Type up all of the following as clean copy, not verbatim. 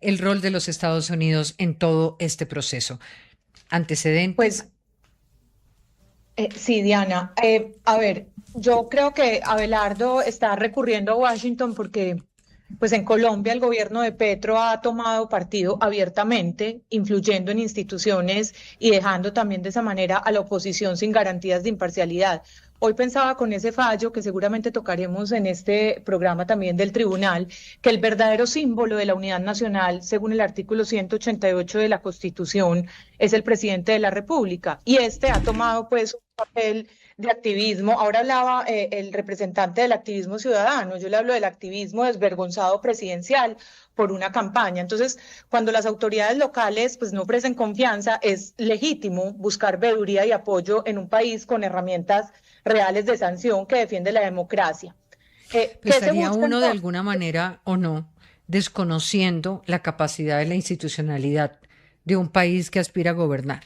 el rol de los Estados Unidos en todo este proceso. ¿Antecedentes? Pues sí, Diana. A ver, yo creo que Abelardo está recurriendo a Washington porque, pues en Colombia el gobierno de Petro ha tomado partido abiertamente, influyendo en instituciones y dejando también de esa manera a la oposición sin garantías de imparcialidad. Hoy pensaba con ese fallo que seguramente tocaremos en este programa también del tribunal, que el verdadero símbolo de la unidad nacional, según el artículo 188 de la Constitución, es el presidente de la República. Y este ha tomado pues un papel de activismo. Ahora hablaba el representante del activismo ciudadano, yo le hablo del activismo desvergonzado presidencial por una campaña. Entonces, cuando las autoridades locales pues no ofrecen confianza, es legítimo buscar veeduría y apoyo en un país con herramientas reales de sanción que defiende la democracia. ¿Qué se ¿Estaría busca uno de entonces? alguna manera o no desconociendo la capacidad de la institucionalidad de un país que aspira a gobernar?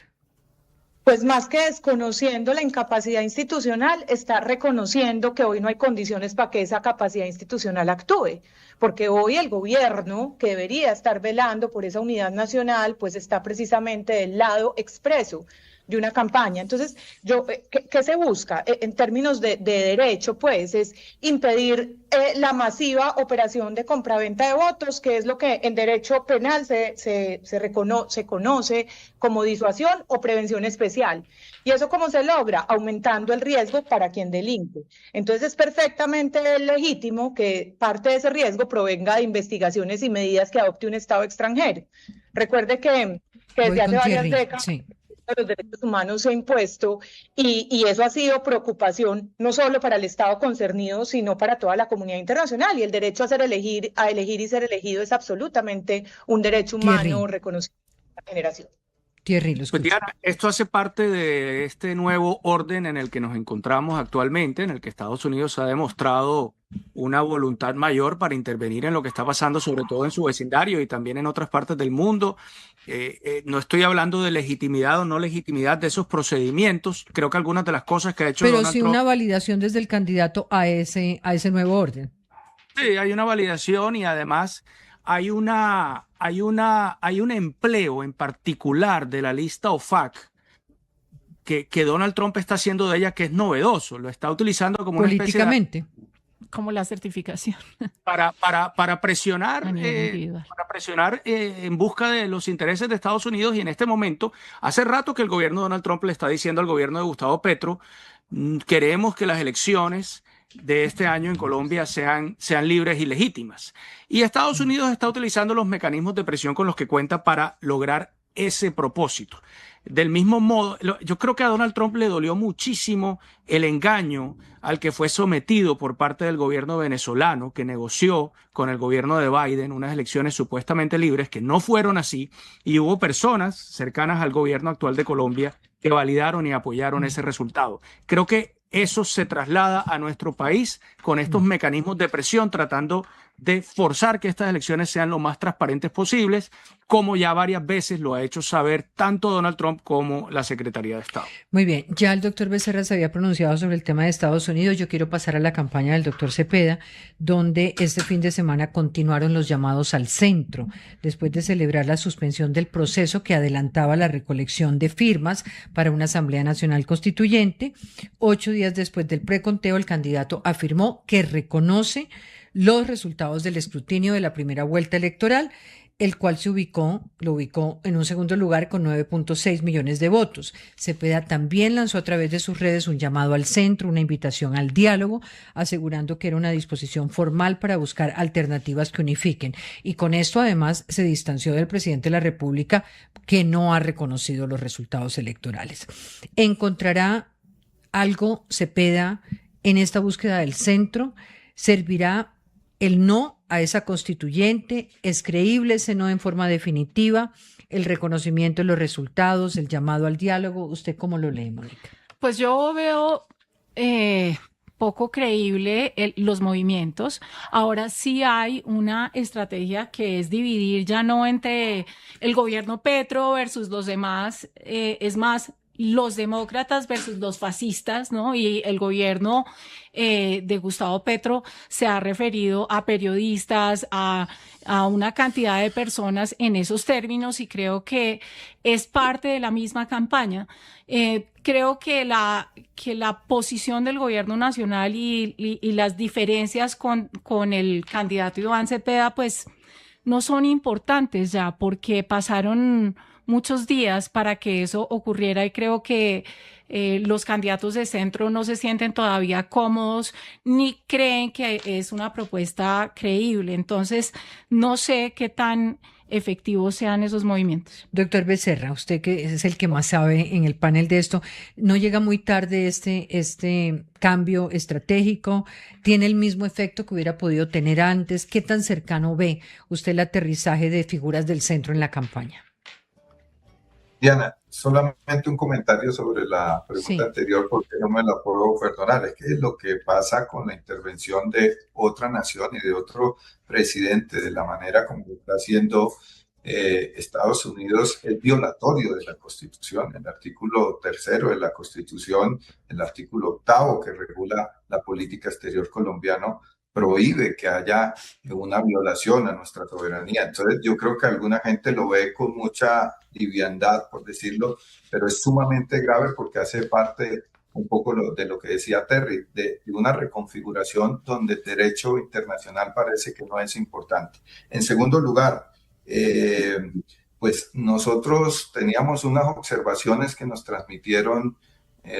Pues más que desconociendo la incapacidad institucional, está reconociendo que hoy no hay condiciones para que esa capacidad institucional actúe, porque hoy el gobierno, que debería estar velando por esa unidad nacional, pues está precisamente del lado expreso de una campaña. Entonces, ¿qué se busca? En términos de derecho, pues, es impedir la masiva operación de compraventa de votos, que es lo que en derecho penal se conoce como disuasión o prevención especial. ¿Y eso cómo se logra? Aumentando el riesgo para quien delinque. Entonces es perfectamente legítimo que parte de ese riesgo provenga de investigaciones y medidas que adopte un Estado extranjero. Recuerde que Voy desde hace con varias Thierry, décadas sí. los derechos humanos se ha impuesto y eso ha sido preocupación no solo para el Estado concernido, sino para toda la comunidad internacional. Y el derecho a elegir y ser elegido es absolutamente un derecho humano Thierry, reconocido por la generación. Thierry, lo Pues escucho. Diana, esto hace parte de este nuevo orden en el que nos encontramos actualmente, en el que Estados Unidos ha demostrado una voluntad mayor para intervenir en lo que está pasando, sobre todo en su vecindario y también en otras partes del mundo. No estoy hablando de legitimidad o no legitimidad de esos procedimientos. Creo que algunas de las cosas que ha hecho Pero Donald sí Trump, una validación desde el candidato a ese nuevo orden. sí, hay una validación y además hay un empleo en particular de la lista OFAC que Donald Trump está haciendo de ella que es novedoso, lo está utilizando como una especie de Políticamente. como la certificación a nivel individual. para presionar en busca de los intereses de Estados Unidos y en este momento, hace rato que el gobierno de Donald Trump le está diciendo al gobierno de Gustavo Petro, queremos que las elecciones de este año en Colombia sean libres y legítimas. Y Estados Unidos está utilizando los mecanismos de presión con los que cuenta para lograr ese propósito. Del mismo modo, yo creo que a Donald Trump le dolió muchísimo el engaño al que fue sometido por parte del gobierno venezolano, que negoció con el gobierno de Biden unas elecciones supuestamente libres, que no fueron así, y hubo personas cercanas al gobierno actual de Colombia que validaron y apoyaron ese resultado. Creo que eso se traslada a nuestro país con estos mecanismos de presión, tratando de forzar que estas elecciones sean lo más transparentes posibles, como ya varias veces lo ha hecho saber tanto Donald Trump como la Secretaría de Estado. Muy bien, ya el doctor Becerra se había pronunciado sobre el tema de Estados Unidos. Yo quiero pasar a la campaña del doctor Cepeda, donde este fin de semana continuaron los llamados al centro, después de celebrar la suspensión del proceso que adelantaba la recolección de firmas para una Asamblea Nacional Constituyente. 8 días después del preconteo, el candidato afirmó que reconoce los resultados del escrutinio de la primera vuelta electoral, el cual lo ubicó en un segundo lugar con 9.6 millones de votos. Cepeda también lanzó a través de sus redes un llamado al centro, una invitación al diálogo, asegurando que era una disposición formal para buscar alternativas que unifiquen. Y con esto además se distanció del presidente de la República, que no ha reconocido los resultados electorales. ¿Encontrará algo Cepeda en esta búsqueda del centro? ¿Servirá el no a esa constituyente? ¿Es creíble ese no en forma definitiva? ¿El reconocimiento de los resultados, el llamado al diálogo? ¿Usted cómo lo lee, Mónica? Pues yo veo poco creíble los movimientos. Ahora sí hay una estrategia que es dividir ya no entre el gobierno Petro versus los demás, es más los demócratas versus los fascistas, ¿no? Y el gobierno de Gustavo Petro se ha referido a periodistas, a una cantidad de personas en esos términos, y creo que es parte de la misma campaña. Creo que la posición del gobierno nacional y las diferencias con el candidato Iván Cepeda, pues no son importantes ya, porque pasaron muchos días para que eso ocurriera, y creo que los candidatos de centro no se sienten todavía cómodos ni creen que es una propuesta creíble. Entonces, no sé qué tan efectivos sean esos movimientos. Doctor Becerra, usted que es el que más sabe en el panel de esto, ¿no llega muy tarde este cambio estratégico? ¿Tiene el mismo efecto que hubiera podido tener antes? ¿Qué tan cercano ve usted el aterrizaje de figuras del centro en la campaña? Diana, solamente un comentario sobre la pregunta anterior, porque no me la puedo perdonar. Es que lo que pasa con la intervención de otra nación y de otro presidente, de la manera como lo está haciendo Estados Unidos, es violatorio de la Constitución. El artículo 3º de la Constitución, el artículo 8º que regula la política exterior colombiana, prohíbe que haya una violación a nuestra soberanía. Entonces yo creo que alguna gente lo ve con mucha liviandad, por decirlo, pero es sumamente grave porque hace parte un poco de lo que decía Terry, de una reconfiguración donde el derecho internacional parece que no es importante. En segundo lugar, pues nosotros teníamos unas observaciones que nos transmitieron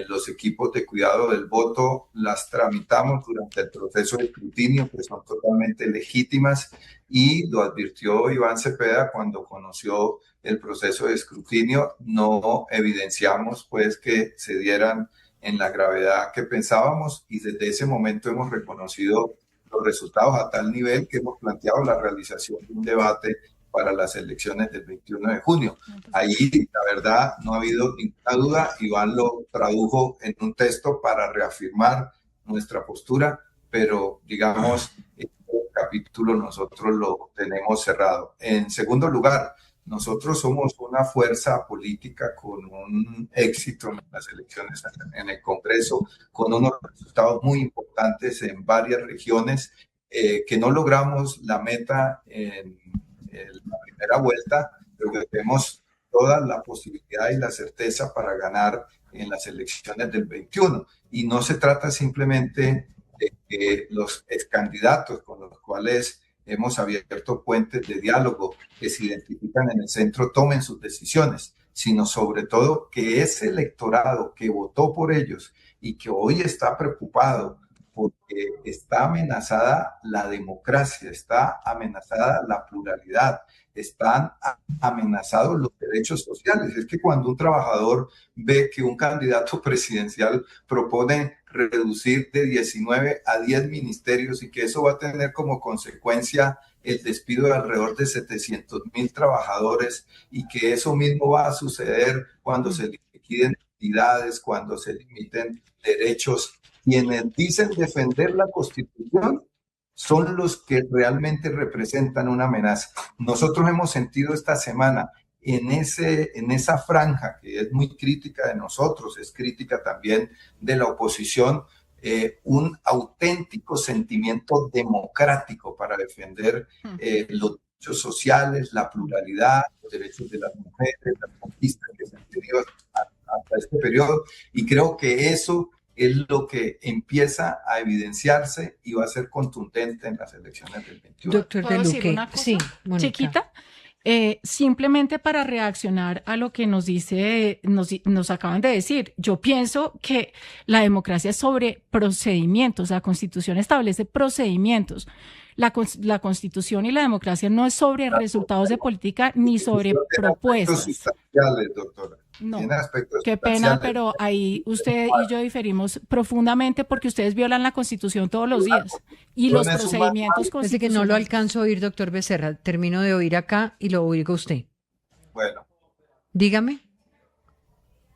los equipos de cuidado del voto, las tramitamos durante el proceso de escrutinio, que son totalmente legítimas, y lo advirtió Iván Cepeda cuando conoció el proceso de escrutinio. No evidenciamos pues que se dieran en la gravedad que pensábamos, y desde ese momento hemos reconocido los resultados a tal nivel que hemos planteado la realización de un debate para las elecciones del 21 de junio. Ahí, la verdad, no ha habido ninguna duda. Iván lo tradujo en un texto para reafirmar nuestra postura, pero, digamos, este capítulo nosotros lo tenemos cerrado. En segundo lugar, nosotros somos una fuerza política con un éxito en las elecciones en el Congreso, con unos resultados muy importantes en varias regiones, que no logramos la meta en la primera vuelta, pero que tenemos toda la posibilidad y la certeza para ganar en las elecciones del 21. Y no se trata simplemente de que los excandidatos con los cuales hemos abierto puentes de diálogo, que se identifican en el centro, tomen sus decisiones, sino sobre todo que ese electorado que votó por ellos y que hoy está preocupado porque está amenazada la democracia, está amenazada la pluralidad, están amenazados los derechos sociales. Es que cuando un trabajador ve que un candidato presidencial propone reducir de 19 a 10 ministerios y que eso va a tener como consecuencia el despido de alrededor de 700,000 trabajadores, y que eso mismo va a suceder cuando se liquiden entidades, cuando se limiten derechos. Quienes dicen defender la Constitución son los que realmente representan una amenaza. Nosotros hemos sentido esta semana en esa franja que es muy crítica de nosotros, es crítica también de la oposición, un auténtico sentimiento democrático para defender los derechos sociales, la pluralidad, los derechos de las mujeres, las conquistas que se han tenido hasta este periodo, y creo que eso es lo que empieza a evidenciarse y va a ser contundente en las elecciones del 21. Doctor De Luque, sí, Mónica. Chiquita, simplemente para reaccionar a lo que nos acaban de decir. Yo pienso que la democracia es sobre procedimientos, la Constitución establece procedimientos. La Constitución y la democracia no es sobre resultados de política ni sobre propuestas. Sustanciales, doctora. No, qué pena, pero ahí usted y yo diferimos profundamente, porque ustedes violan la Constitución todos los días y los procedimientos constitucionales. Parece que no lo alcanzo a oír, doctor Becerra. Termino de oír acá y lo oiga usted. Bueno. Dígame.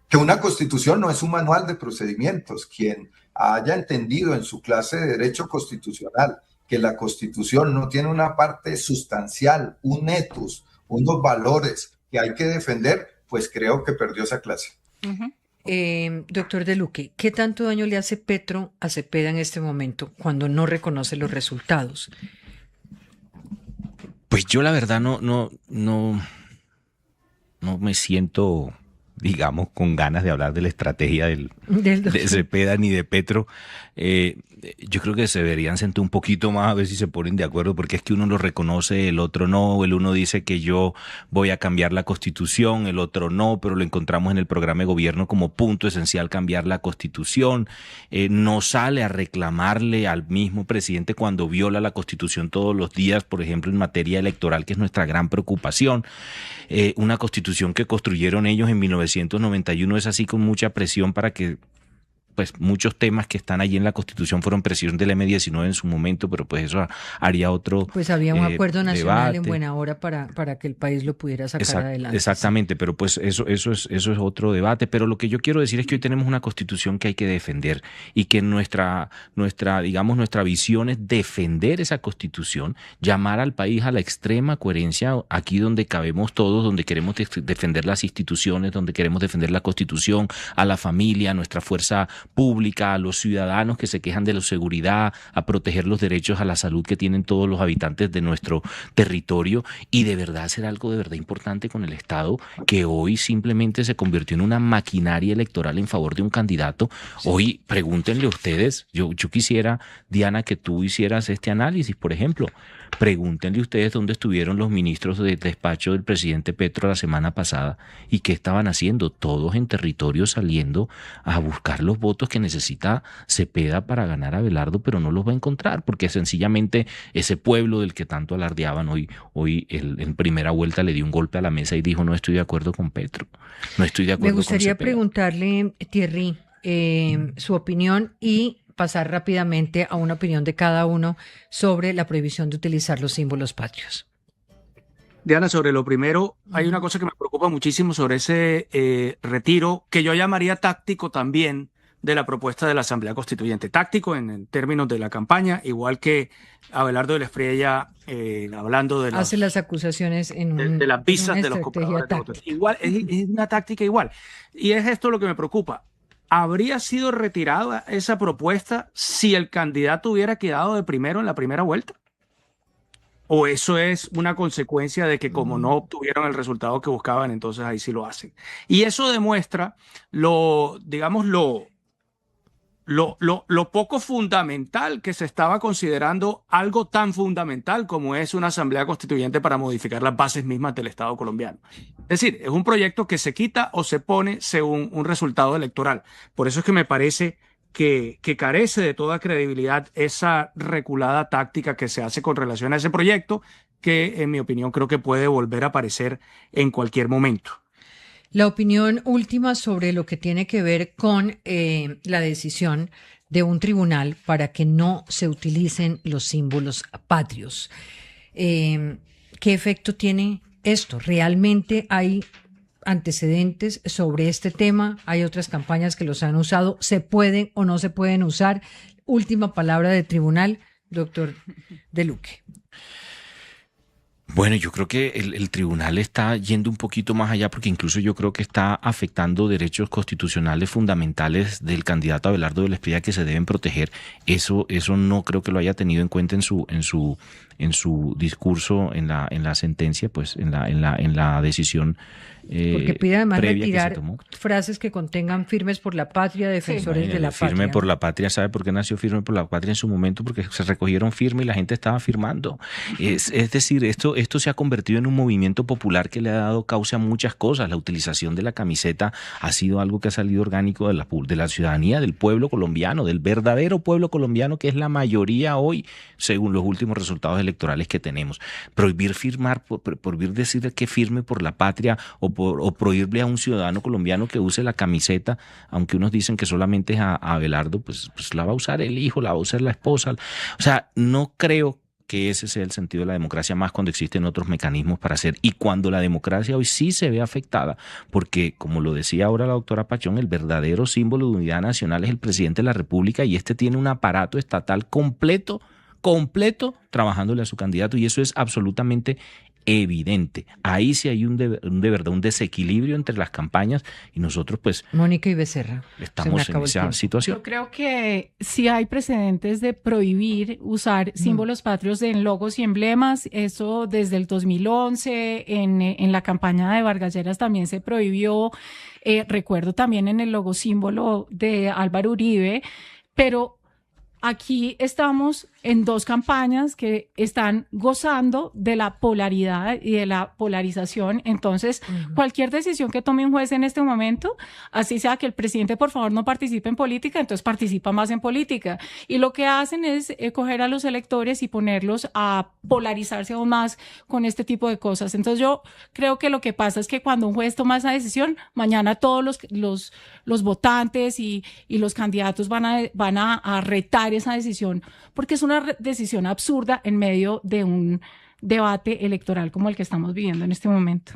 Que una Constitución no es un manual de procedimientos. Quien haya entendido en su clase de Derecho Constitucional que la Constitución no tiene una parte sustancial, un ethos, unos valores que hay que defender, pues creo que perdió esa clase. Doctor De Luque, ¿qué tanto daño le hace Petro a Cepeda en este momento cuando no reconoce los resultados? Pues yo la verdad no me siento, digamos, con ganas de hablar de la estrategia de Cepeda ni de Petro. Yo creo que se deberían sentar un poquito más a ver si se ponen de acuerdo, porque es que uno lo reconoce, el otro no, el uno dice que yo voy a cambiar la Constitución, el otro no, pero lo encontramos en el programa de gobierno como punto esencial cambiar la Constitución. No sale a reclamarle al mismo presidente cuando viola la Constitución todos los días, por ejemplo, en materia electoral, que es nuestra gran preocupación. Una Constitución que construyeron ellos en 1991 es así con mucha presión para que pues muchos temas que están allí en la Constitución fueron presión del M-19 en su momento, pero pues eso haría otro Pues había un acuerdo nacional debate. en buena hora para que el país lo pudiera sacar adelante. Exactamente, pero pues eso es otro debate. Pero lo que yo quiero decir es que hoy tenemos una Constitución que hay que defender y que nuestra visión es defender esa Constitución, llamar al país a la extrema coherencia, aquí donde cabemos todos, donde queremos defender las instituciones, donde queremos defender la Constitución, a la familia, a nuestra fuerza pública, a los ciudadanos que se quejan de la seguridad, a proteger los derechos a la salud que tienen todos los habitantes de nuestro territorio y de verdad hacer algo de verdad importante con el Estado, que hoy simplemente se convirtió en una maquinaria electoral en favor de un candidato. Sí. Hoy pregúntenle ustedes, yo quisiera, Diana, que tú hicieras este análisis, por ejemplo. Pregúntenle ustedes dónde estuvieron los ministros del despacho del presidente Petro la semana pasada y qué estaban haciendo, todos en territorio saliendo a buscar los votos que necesita Cepeda para ganar a Abelardo, pero no los va a encontrar porque sencillamente ese pueblo del que tanto alardeaban hoy en primera vuelta le dio un golpe a la mesa y dijo no estoy de acuerdo con Petro, no estoy de acuerdo con Cepeda. Me gustaría preguntarle, Thierry, su opinión y pasar rápidamente a una opinión de cada uno sobre la prohibición de utilizar los símbolos patrios. Diana, sobre lo primero, hay una cosa que me preocupa muchísimo sobre ese retiro, que yo llamaría táctico también, de la propuesta de la Asamblea Constituyente. Táctico en términos de la campaña, igual que Abelardo de la Espriella hablando de hace las acusaciones de las visas de los compradores de votos. Igual, es una táctica igual. Y es esto lo que me preocupa. ¿Habría sido retirada esa propuesta si el candidato hubiera quedado de primero en la primera vuelta? ¿O eso es una consecuencia de que como no obtuvieron el resultado que buscaban, entonces ahí sí lo hacen? Y eso demuestra lo poco fundamental que se estaba considerando algo tan fundamental como es una asamblea constituyente para modificar las bases mismas del Estado colombiano. Es decir, es un proyecto que se quita o se pone según un resultado electoral. Por eso es que me parece que carece de toda credibilidad esa reculada táctica que se hace con relación a ese proyecto, que en mi opinión creo que puede volver a aparecer en cualquier momento. La opinión última sobre lo que tiene que ver con la decisión de un tribunal para que no se utilicen los símbolos patrios. ¿Qué efecto tiene esto? ¿Realmente hay antecedentes sobre este tema? ¿Hay otras campañas que los han usado? ¿Se pueden o no se pueden usar? Última palabra del tribunal, doctor De Luque. Bueno, yo creo que el tribunal está yendo un poquito más allá porque incluso yo creo que está afectando derechos constitucionales fundamentales del candidato Abelardo de la Espriella que se deben proteger. Eso no creo que lo haya tenido en cuenta en su discurso en la sentencia, pues en la decisión porque pide además retirar frases que contengan firmes por la patria, defensores de la patria. Firme por la patria, ¿sabe por qué nació firme por la patria en su momento? Porque se recogieron firme y la gente estaba firmando. Es decir, esto se ha convertido en un movimiento popular que le ha dado causa a muchas cosas. La utilización de la camiseta ha sido algo que ha salido orgánico de la ciudadanía, del pueblo colombiano, del verdadero pueblo colombiano, que es la mayoría hoy, según los últimos resultados electorales que tenemos. Prohibir firmar, prohibir decir que firme por la patria o prohibirle a un ciudadano colombiano que use la camiseta, aunque unos dicen que solamente es a Abelardo, pues la va a usar el hijo, la va a usar la esposa. O sea, no creo que ese sea el sentido de la democracia, más cuando existen otros mecanismos para hacer y cuando la democracia hoy sí se ve afectada, porque como lo decía ahora la doctora Pachón, el verdadero símbolo de unidad nacional es el presidente de la República y este tiene un aparato estatal completo trabajándole a su candidato y eso es absolutamente evidente. Ahí sí hay de verdad un desequilibrio entre las campañas y nosotros pues Mónica y Becerra, estamos en esa situación. Yo creo que sí hay precedentes de prohibir usar símbolos patrios en logos y emblemas. Eso desde el 2011, en la campaña de Vargas Lleras también se prohibió. Recuerdo también en el logo símbolo de Álvaro Uribe, pero aquí estamos en dos campañas que están gozando de la polaridad y de la polarización. Entonces, cualquier decisión que tome un juez en este momento, así sea que el presidente por favor no participe en política, entonces participa más en política. Y lo que hacen es coger a los electores y ponerlos a polarizarse aún más con este tipo de cosas. Entonces, yo creo que lo que pasa es que cuando un juez toma esa decisión, mañana todos los votantes y los candidatos van a retar esa decisión, porque es una decisión absurda en medio de un debate electoral como el que estamos viviendo en este momento.